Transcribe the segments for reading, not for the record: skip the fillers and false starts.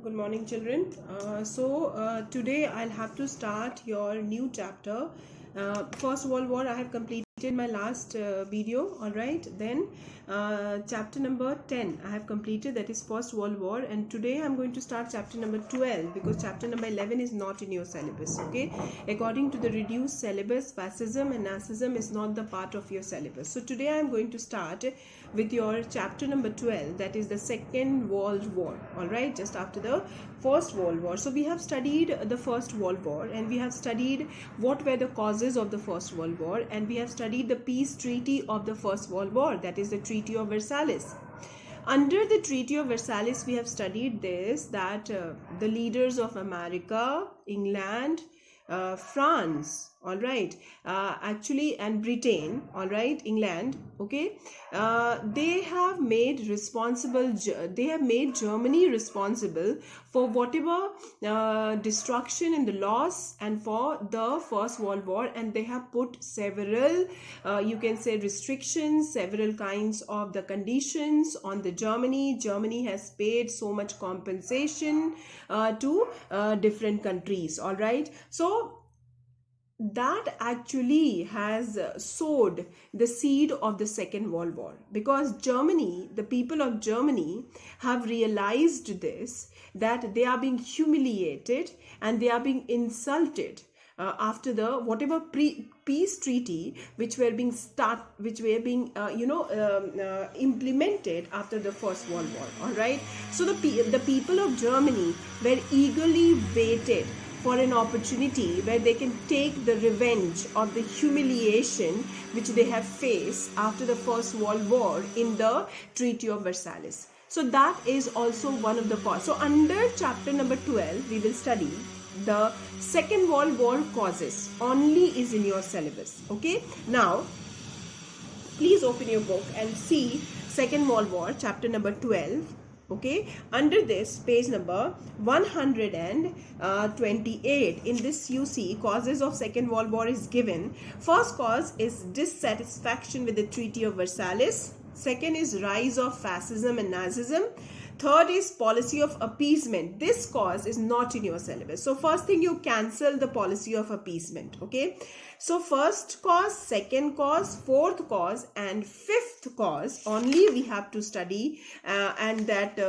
Good morning, children. Today I'll have to start your new chapter. First World War I have completed my last video. All right, then chapter number 10 I have completed, that is First World War, and today I'm going to start chapter number 12 because chapter number 11 is not in your syllabus. Okay, according to the reduced syllabus, Fascism and Nazism is not the part of your syllabus. So today I'm going to start with your chapter number 12, that is the Second World War. All right, just after the First World War. So we have studied the First World War, and we have studied what were the causes of the First World War, and we have studied the peace treaty of the First World War, that is the Treaty of Versailles. Under the Treaty of Versailles, we have studied this, that the leaders of America, England, France, all right, actually, and Britain, all right, England, okay, they have made Germany responsible for whatever destruction and the loss and for the First World War, and they have put several you can say restrictions, several kinds of the conditions on the Germany has paid so much compensation to different countries. All right, so that actually has sowed the seed of the Second World War, because Germany, the people of Germany, have realized this, that they are being humiliated and they are being insulted after the whatever peace treaty which were being implemented after the First World War. All right, so the people of Germany were eagerly waited for an opportunity where they can take the revenge of the humiliation which they have faced after the First World War in the Treaty of Versailles. So that is also one of the causes. So under chapter number 12, we will study the Second World War causes. Only is in your syllabus. Okay. Now, please open your book and see Second World War, chapter number 12. Okay, under this, page number 128, in this you see causes of Second World War is given. First cause is dissatisfaction with the Treaty of Versailles. Second is rise of Fascism and Nazism. Third is policy of appeasement. This cause is not in your syllabus. So first thing, you cancel the policy of appeasement. Okay. So first cause, second cause, fourth cause, and fifth cause only we have to study, and that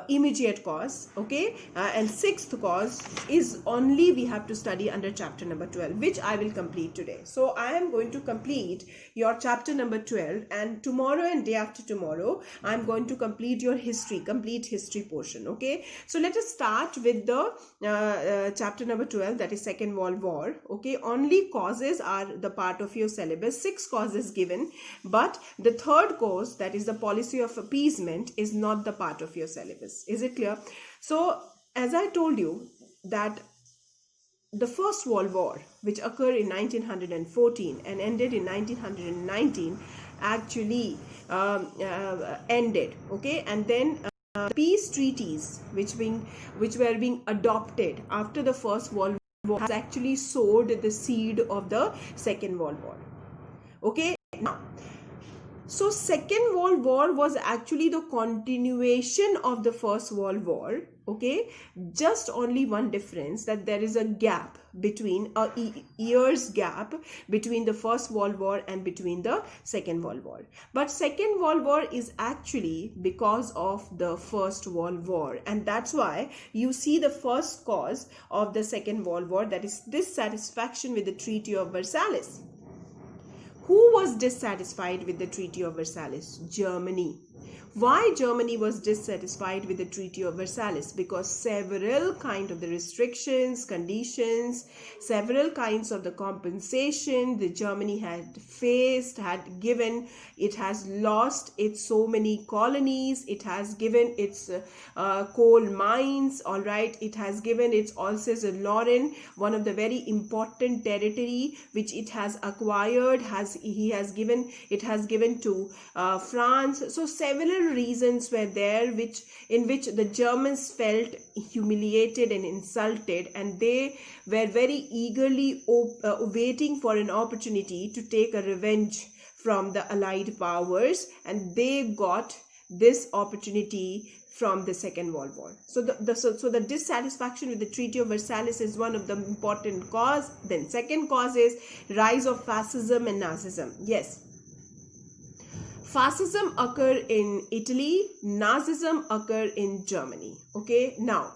immediate cause. Okay. And sixth cause is only we have to study under chapter number 12, which I will complete today. So I am going to complete your chapter number 12, and tomorrow and day after tomorrow I am going to complete your complete history portion. Okay, so let us start with the chapter number 12, that is Second World War. Okay, only causes are the part of your syllabus. 6 causes given, but the third cause, that is the policy of appeasement, is not the part of your syllabus. Is it clear? So as I told you, that the First World War, which occurred in 1914 and ended in 1919, actually ended. Okay, and then peace treaties which were being adopted after the First World War has actually sowed the seed of the Second World War. Okay, now, so Second World War was actually the continuation of the First World War. Okay, just only one difference, that there is a gap between years gap between the First World War and between the Second World War. But Second World War is actually because of the First World War, and that's why you see the first cause of the Second World War, that is dissatisfaction with the Treaty of Versailles. Who was dissatisfied with the Treaty of Versailles? Germany. Why Germany was dissatisfied with the Treaty of Versailles? Because several kinds of the restrictions, conditions, several kinds of the compensation the Germany had faced, had given. It has lost its so many colonies. It has given its coal mines. All right. It has given its Alsace-Lorraine, one of the very important territory which it has acquired. It has given to France. So several reasons were there in which the Germans felt humiliated and insulted, and they were very eagerly waiting for an opportunity to take a revenge from the Allied powers, and they got this opportunity from the Second World War. So the dissatisfaction with the Treaty of Versailles is one of the important cause. Then second cause is rise of fascism and Nazism. Yes, fascism occur in Italy, Nazism occur in Germany. Okay, now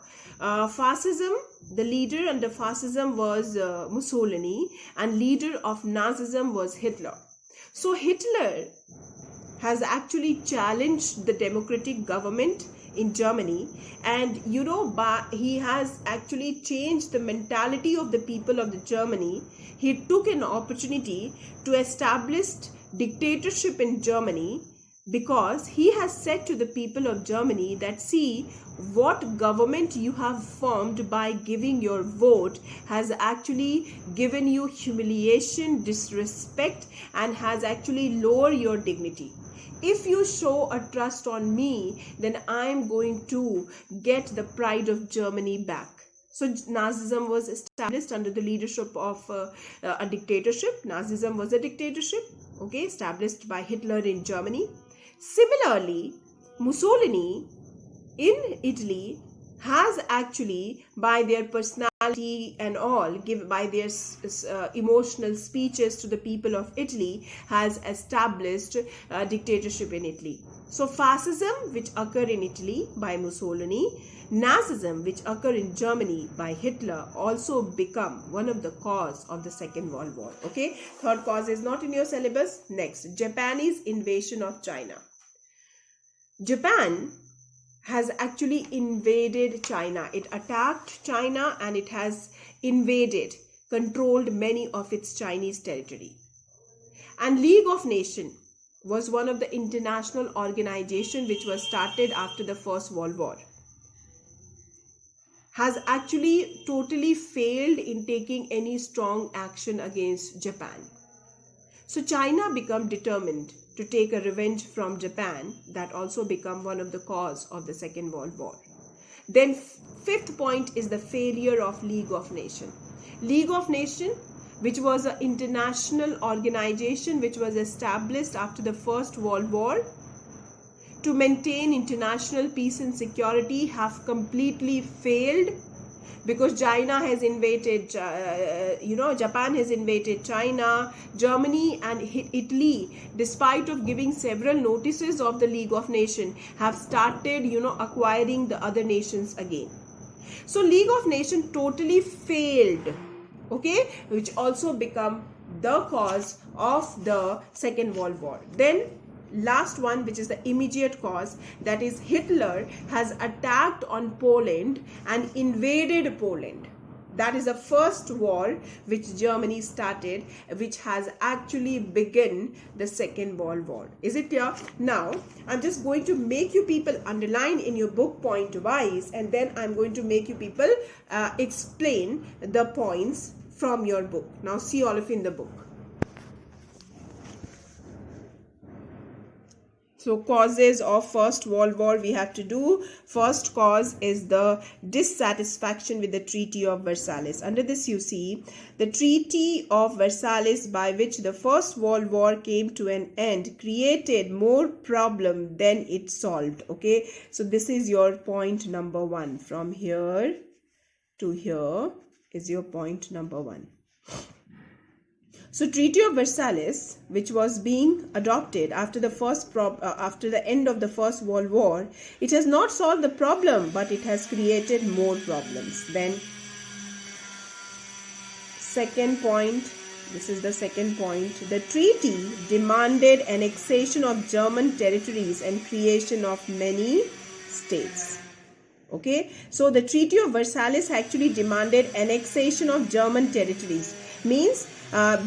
fascism, the leader under fascism was Mussolini, and leader of Nazism was Hitler. So Hitler has actually challenged the democratic government in Germany, and he has actually changed the mentality of the people of the Germany. He took an opportunity to establish dictatorship in Germany, because he has said to the people of Germany that, see, what government you have formed by giving your vote has actually given you humiliation, disrespect, and has actually lowered your dignity. If you show a trust on me, then I am going to get the pride of Germany back. So Nazism was established under the leadership of a dictatorship. Nazism was a dictatorship, okay, established by Hitler in Germany. Similarly, Mussolini in Italy has actually, by their personality and all, by their emotional speeches to the people of Italy, has established dictatorship in Italy. So fascism, which occurred in Italy by Mussolini, Nazism, which occurred in Germany by Hitler, also become one of the cause of the Second World War. Okay, third cause is not in your syllabus. Next, Japanese invasion of China. Japan has actually invaded China. It attacked China and it has invaded, controlled many of its Chinese territory. And League of Nations was one of the international organizations which was started after the First World War, has actually totally failed in taking any strong action against Japan. So China became determined to take a revenge from Japan. That also become one of the cause of the Second World War. Then fifth point is the failure of League of Nations. League of Nations, which was an international organization which was established after the First World War to maintain international peace and security, have completely failed, because China has invaded, Japan has invaded China, Germany and Italy, despite of giving several notices of the League of Nations, have started, acquiring the other nations again. So League of Nations totally failed, okay, which also become the cause of the Second World War. Then last one, which is the immediate cause, that is Hitler has attacked on Poland and invaded Poland. That is the first war which Germany started, which has actually begun the Second World War. Is it clear? Now I'm just going to make you people underline in your book point wise, and then I'm going to make you people explain the points from your book. Now see all of you in the book. So causes of First World War we have to do. First cause is the dissatisfaction with the Treaty of Versailles. Under this you see the Treaty of Versailles, by which the First World War came to an end, created more problem than it solved. Okay, so this is your point number 1. From here to here is your point number 1. So Treaty of Versailles, which was being adopted after the end of the First World War, it has not solved the problem, but it has created more problems. Then second point, this is the second point, the treaty demanded annexation of German territories and creation of many states. Okay, so the Treaty of Versailles actually demanded annexation of German territories. Means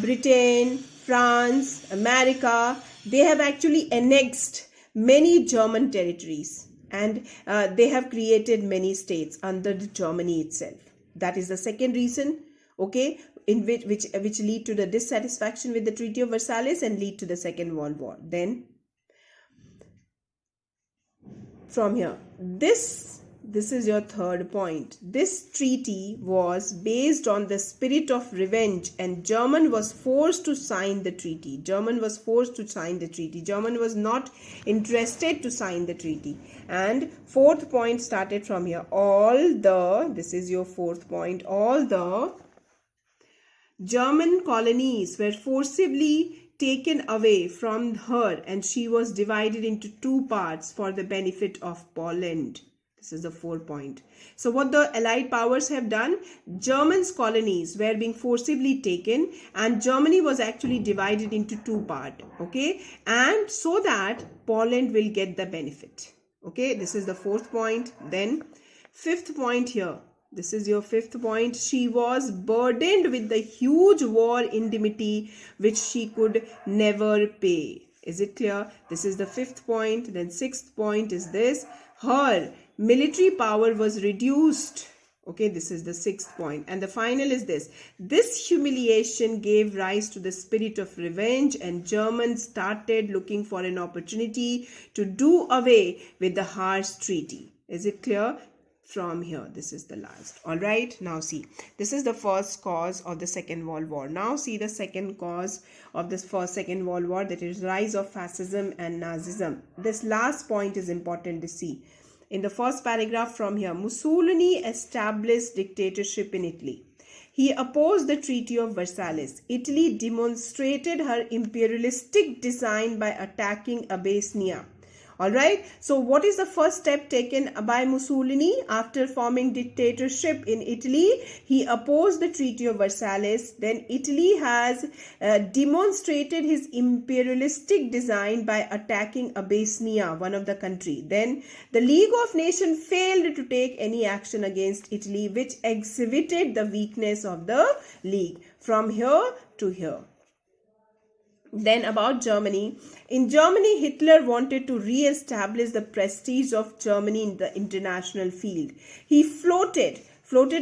Britain, France, America, they have actually annexed many German territories, and they have created many states under Germany itself. That is the second reason, okay, in which lead to the dissatisfaction with the Treaty of Versailles and lead to the Second World War. Then from here, this this is your third point. This treaty was based on the spirit of revenge, and Germany was forced to sign the treaty. Germany was forced to sign the treaty. Germany was not interested to sign the treaty. And fourth point started from here. This is your fourth point, all the German colonies were forcibly taken away from her, and she was divided into two parts for the benefit of Poland. This is the 4th point. So what the Allied powers have done, German's colonies were being forcibly taken, and Germany was actually divided into two parts. Okay, and so that Poland will get the benefit. Okay, this is the 4th point. Then 5th point here. This is your 5th point. She was burdened with the huge war indemnity which she could never pay. Is it clear? This is the 5th point. Then 6th point is this. Her military power was reduced. Okay, this is the 6th point. And the final is this. This humiliation gave rise to the spirit of revenge, and Germans started looking for an opportunity to do away with the harsh treaty. Is it clear? From here, this is the last. All right, now see, this is the first cause of the Second World War. Now see the second cause of this Second World War, that is rise of fascism and Nazism. This last point is important to see. In the first paragraph from here, Mussolini established dictatorship in Italy. He opposed the Treaty of Versailles. Italy demonstrated her imperialistic design by attacking Abyssinia. Alright, so what is the first step taken by Mussolini after forming dictatorship in Italy? He opposed the Treaty of Versailles. Then Italy has demonstrated his imperialistic design by attacking Abyssinia, one of the country. Then the League of Nations failed to take any action against Italy, which exhibited the weakness of the League. From here to here. Then about Germany. In Germany, Hitler wanted to re-establish the prestige of Germany in the international field. He floated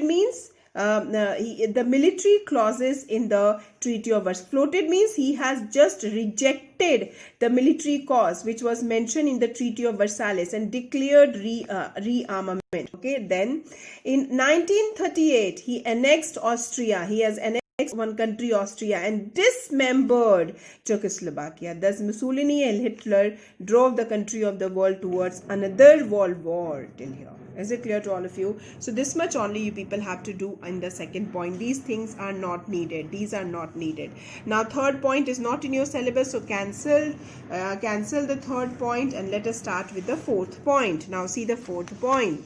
means the military clauses in the Treaty of Versailles. Floated means he has just rejected the military clause which was mentioned in the Treaty of Versailles and declared rearmament. Okay, then in 1938, he annexed Austria. He has annexed one country, Austria, and dismembered Czechoslovakia. Thus, Mussolini and Hitler drove the country of the world towards another world war. Till here, is it clear to all of you? So this much only you people have to do in the second point. These things are not needed. These are not needed. Now, third point is not in your syllabus, so cancel the third point, and let us start with the fourth point. Now, see the fourth point.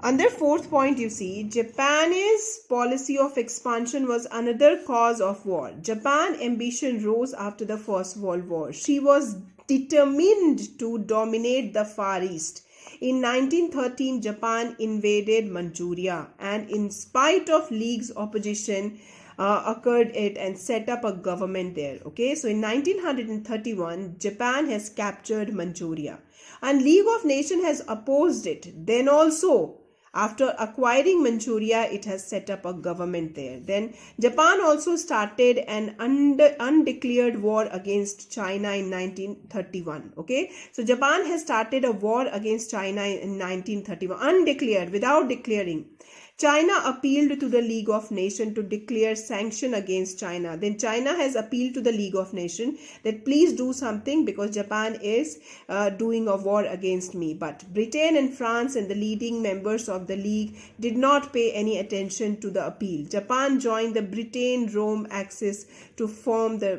Under fourth point, you see, Japan's policy of expansion was another cause of war. Japan's ambition rose after the First World War. She was determined to dominate the Far East. In 1913, Japan invaded Manchuria, and in spite of League's opposition, occurred it and set up a government there. Okay, so in 1931, Japan has captured Manchuria, and League of Nations has opposed it. Then also, after acquiring Manchuria, it has set up a government there. Then Japan also started an undeclared war against China in 1931. Okay, so Japan has started a war against China in 1931, undeclared, without declaring. China appealed to the League of Nations to declare sanction against China. Then China has appealed to the League of Nations that please do something because Japan is doing a war against me. But Britain and France and the leading members of the League did not pay any attention to the appeal. Japan joined the Britain-Rome axis to form the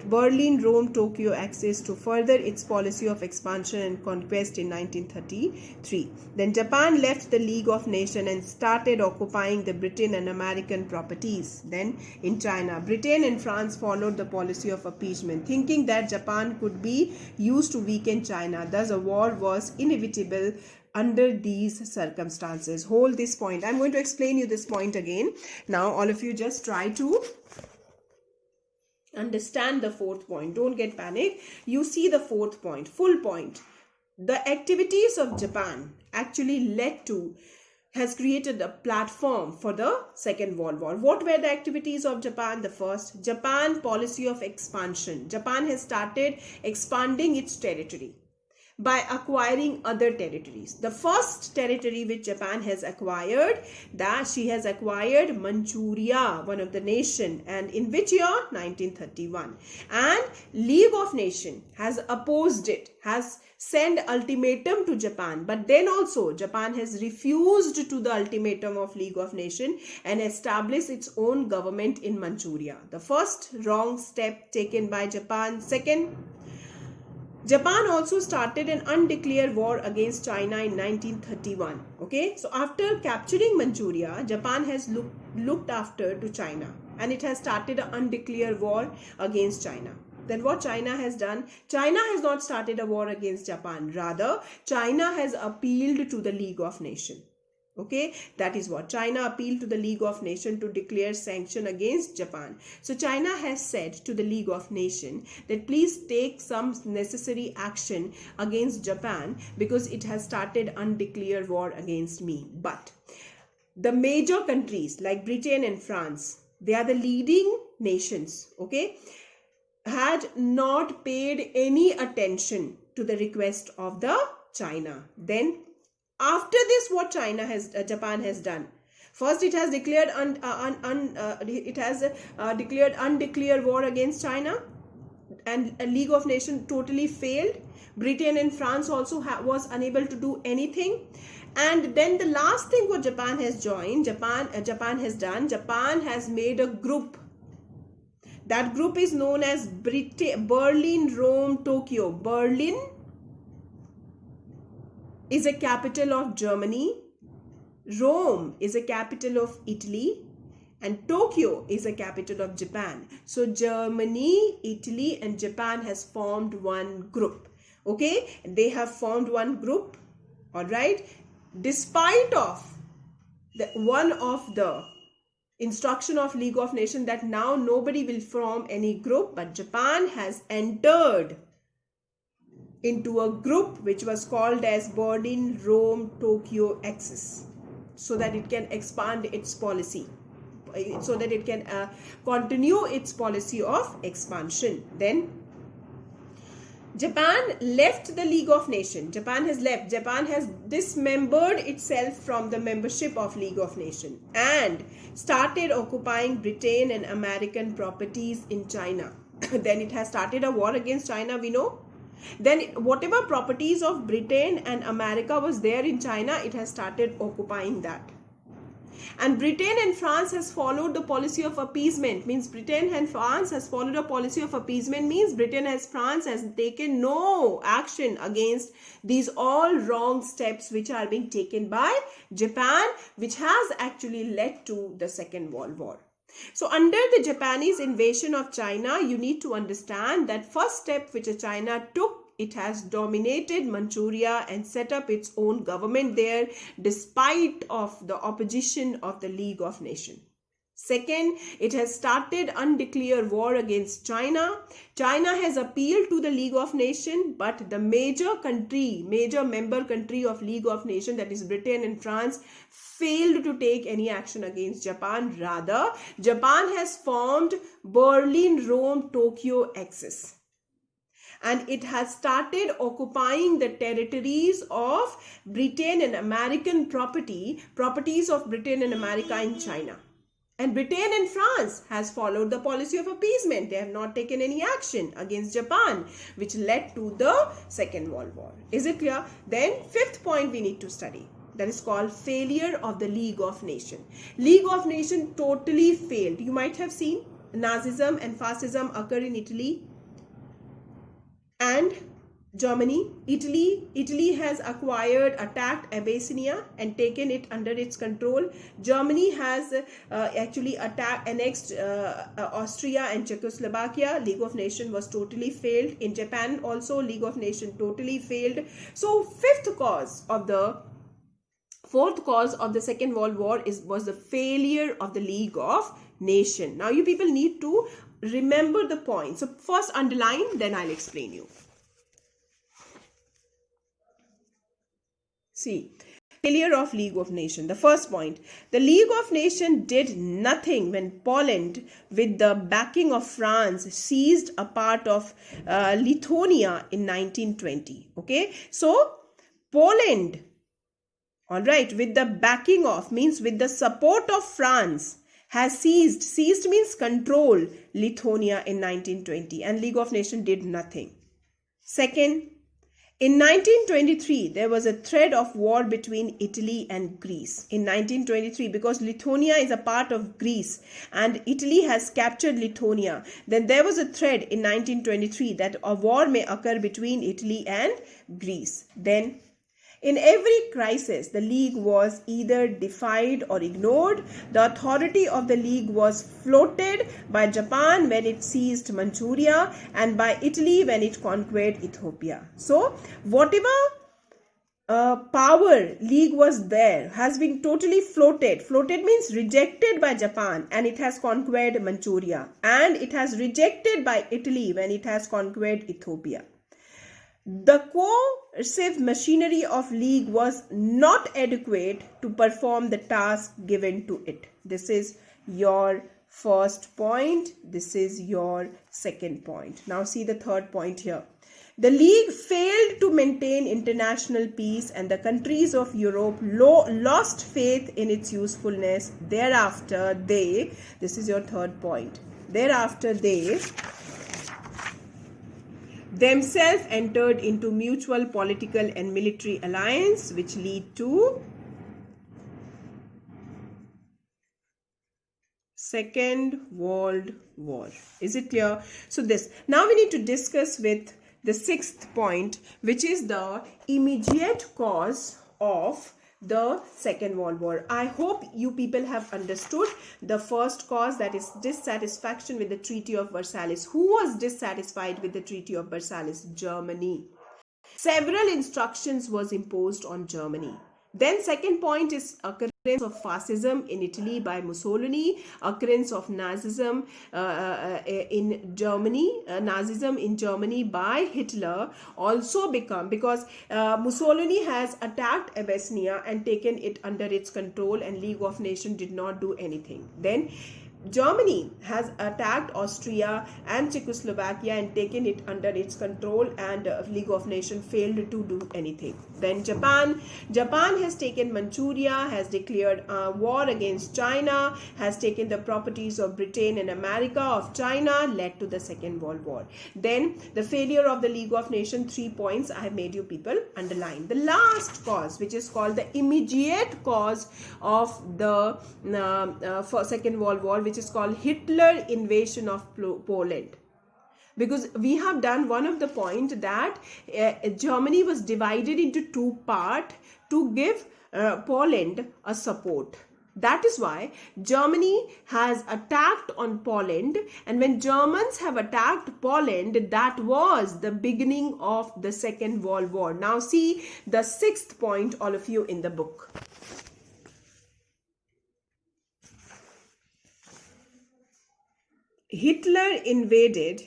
Berlin-Rome-Tokyo axis to further its policy of expansion and conquest in 1933. Then Japan left the League of Nations and started occupying the Britain and American properties. Then in China, Britain and France followed the policy of appeasement, thinking that Japan could be used to weaken China. Thus, a war was inevitable under these circumstances. Hold this point. I'm going to explain you this point again. Now, all of you just try to understand the fourth point. Don't get panic. You see the fourth point, full point. The activities of Japan actually has created a platform for the Second World War. What were the activities of Japan? The first, Japan policy of expansion. Japan has started expanding its territory. by acquiring other territories. The first territory which Japan has acquired, that she has acquired Manchuria, one of the nation, and in which year? 1931. And League of Nations has opposed it, has sent ultimatum to Japan, but then also Japan has refused to the ultimatum of League of Nations and established its own government in Manchuria. The first wrong step taken by Japan. Second, Japan also started an undeclared war against China in 1931. Okay, so after capturing Manchuria, Japan has looked after to China, and it has started an undeclared war against China. Then what China has done? China has not started a war against Japan. Rather, China has appealed to the League of Nations. Okay, that is what China appealed to the League of Nations to declare sanction against Japan. So China has said to the League of Nations that please take some necessary action against Japan because it has started undeclared war against me. But the major countries like Britain and France, they are the leading nations, okay, had not paid any attention to the request of the China. Then after this, what Japan has done? First, it has declared declared undeclared war against China, and a League of Nations totally failed. Britain and France also was unable to do anything. And then the last thing what Japan has made a group. That group is known as Berlin, Rome, Tokyo. Berlin is a capital of Germany, Rome is a capital of Italy, and Tokyo is a capital of Japan. So Germany, Italy and Japan has formed one group. Okay, they have formed one group. All right, despite of one of the instruction of League of Nations that now nobody will form any group, but Japan has entered into a group which was called as Berlin, Rome, Tokyo axis, so that it can expand its policy, so that it can continue its policy of expansion. Then Japan left the League of Nations. Japan has dismembered itself from the membership of League of Nations and started occupying Britain and American properties in China. Then it has started a war against China, we know. Then whatever properties of Britain and America was there in China, it has started occupying that. And Britain and France has followed the policy of appeasement. Means Britain and France has followed a policy of appeasement, means France has taken no action against these all wrong steps which are being taken by Japan, which has actually led to the Second World War. So under the Japanese invasion of China, you need to understand that first step which China took, it has dominated Manchuria and set up its own government there despite of the opposition of the League of Nations. Second, it has started undeclared war against China. China has appealed to the League of Nations, but the major member country of League of Nations, that is Britain and France, failed to take any action against Japan. Rather, Japan has formed Berlin, Rome, Tokyo axis. And it has started occupying the territories of Britain and American properties of Britain and America in China. And Britain and France has followed the policy of appeasement. They have not taken any action against Japan, which led to the Second World War. Is it clear? Then fifth point we need to study. That is called failure of the League of Nations. League of Nations totally failed. You might have seen Nazism and Fascism occur in Italy and Germany. Italy has attacked Abyssinia and taken it under its control. Germany has annexed Austria and Czechoslovakia. League of Nations was totally failed. In Japan also, League of Nations totally failed. So fourth cause of the Second World War was the failure of the League of Nations. Now you people need to remember the point. So first underline, then I'll explain you. See, Failure of League of Nations. The first point, the League of Nations did nothing when Poland, with the backing of France, seized a part of Lithuania in 1920. Okay, so Poland, all right, with the backing of, means with the support of France, has seized means control, Lithuania in 1920, and League of Nations did nothing. Second, in 1923, there was a threat of war between Italy and Greece. In 1923, because Lithuania is a part of Greece and Italy has captured Lithuania, then there was a threat in 1923 that a war may occur between Italy and Greece. Then, in every crisis, the League was either defied or ignored. The authority of the League was floated by Japan when it seized Manchuria and by Italy when it conquered Ethiopia. So, whatever power League was there has been totally floated. Floated means rejected by Japan and it has conquered Manchuria. And it has rejected by Italy when it has conquered Ethiopia. The coercive machinery of League was not adequate to perform the task given to it. This is your first point. This is your second point. Now see the third point here. The League failed to maintain international peace and the countries of Europe lost faith in its usefulness. Thereafter, this is your third point. Thereafter, they themselves entered into mutual political and military alliance which lead to Second World War. Is it clear? So this, now we need to discuss with the sixth point, which is the immediate cause of the Second World War. I hope you people have understood the first cause, that is dissatisfaction with the Treaty of Versailles. Who was dissatisfied with the Treaty of Versailles? Germany. Several instructions was imposed on Germany. Then second point is occurrence of Fascism in Italy by Mussolini, occurrence of Nazism in Germany, Nazism in Germany by Hitler also become, because Mussolini has attacked Abyssinia and taken it under its control and League of Nations did not do anything. Then Germany has attacked Austria and Czechoslovakia and taken it under its control and League of Nations failed to do anything. Then Japan has taken Manchuria, has declared war against China, has taken the properties of Britain and America of China, led to the Second World War. Then the failure of the League of Nations, 3 points I have made you people underline. The last cause, which is called the immediate cause of the Second World War, which is called Hitler invasion of Poland. Because we have done one of the point that Germany was divided into two parts to give Poland a support. That is why Germany has attacked on Poland, and when Germans have attacked Poland, that was the beginning of the Second World War. Now see the sixth point, all of you, in the book. Hitler invaded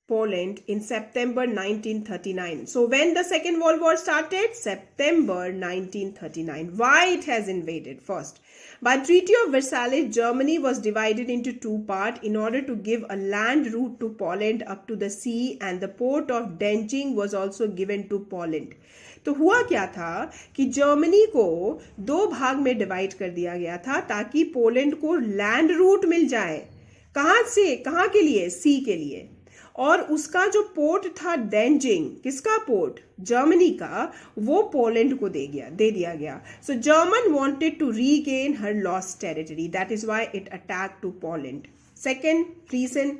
Poland in September 1939. So when the Second World War started? September 1939. Why it has invaded? First, by Treaty of Versailles, Germany was divided into two parts in order to give a land route to Poland up to the sea, and the port of Denjing was also given to Poland. तो हुआ क्या था कि Germany को दो भाग में divide कर दिया गया था ताकि पोलैंड को लैंड रूट मिल जाए. कहाँ से, कहाँ के लिए? सी के लिए. और उसका जो पोर्ट था डेंजिंग, किसका पोर्ट? जर्मनी का, वो पोलैंड को दे दिया गया. So German wanted to regain her lost territory, that is why it attacked to Poland. Second reason,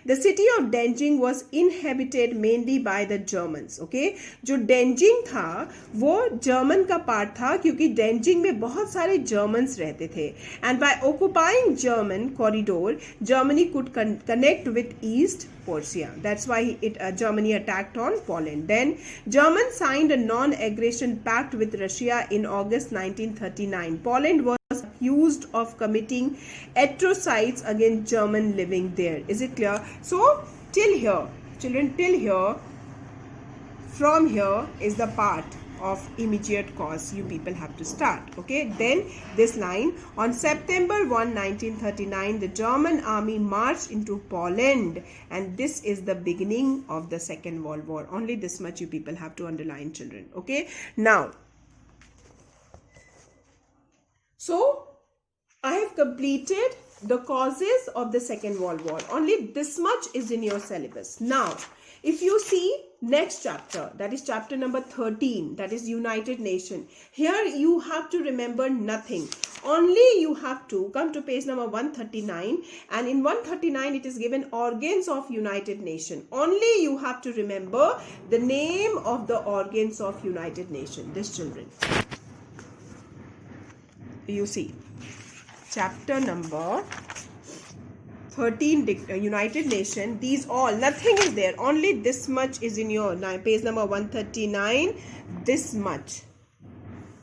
the city of Denjing was inhabited mainly by the Germans. Okay, जो Denjing था वो German का part था क्योंकि Denjing में बहुत सारे Germans रहते थे. And by occupying German corridor, Germany could connect with East Prussia. That's why Germany attacked on Poland. Then Germans signed a non-aggression pact with Russia in August 1939. Poland was accused of committing atrocities against German living there. Is it clear? So till here, children, till here, from here is the part of immediate cause you people have to start. Okay, then this line, on September 1, 1939, the German army marched into Poland, and this is the beginning of the Second World War. Only this much you people have to underline, children. Okay, now, so I have completed the causes of the Second World War. Only this much is in your syllabus. Now, if you see next chapter, that is chapter number 13, that is United Nations. Here you have to remember nothing. Only you have to come to page number 139, and in 139 it is given organs of United Nations. Only you have to remember the name of the organs of United Nations. This, children. You see, chapter number 13, United Nations, these all, nothing is there. Only this much is in your page number 139. This much.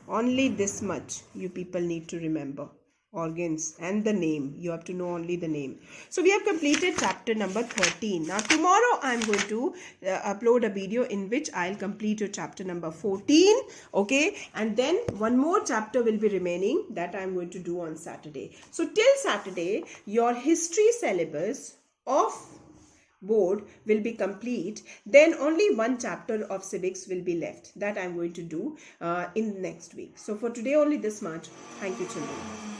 Only this much you people need to remember. Organs and the name. You have to know only the name. So we have completed chapter number 13. Now tomorrow I am going to upload a video in which I'll complete your chapter number 14. Okay, and then one more chapter will be remaining that I am going to do on Saturday. So till Saturday, your history syllabus of board will be complete. Then only one chapter of civics will be left that I am going to do in next week. So for today only this much. Thank you, children.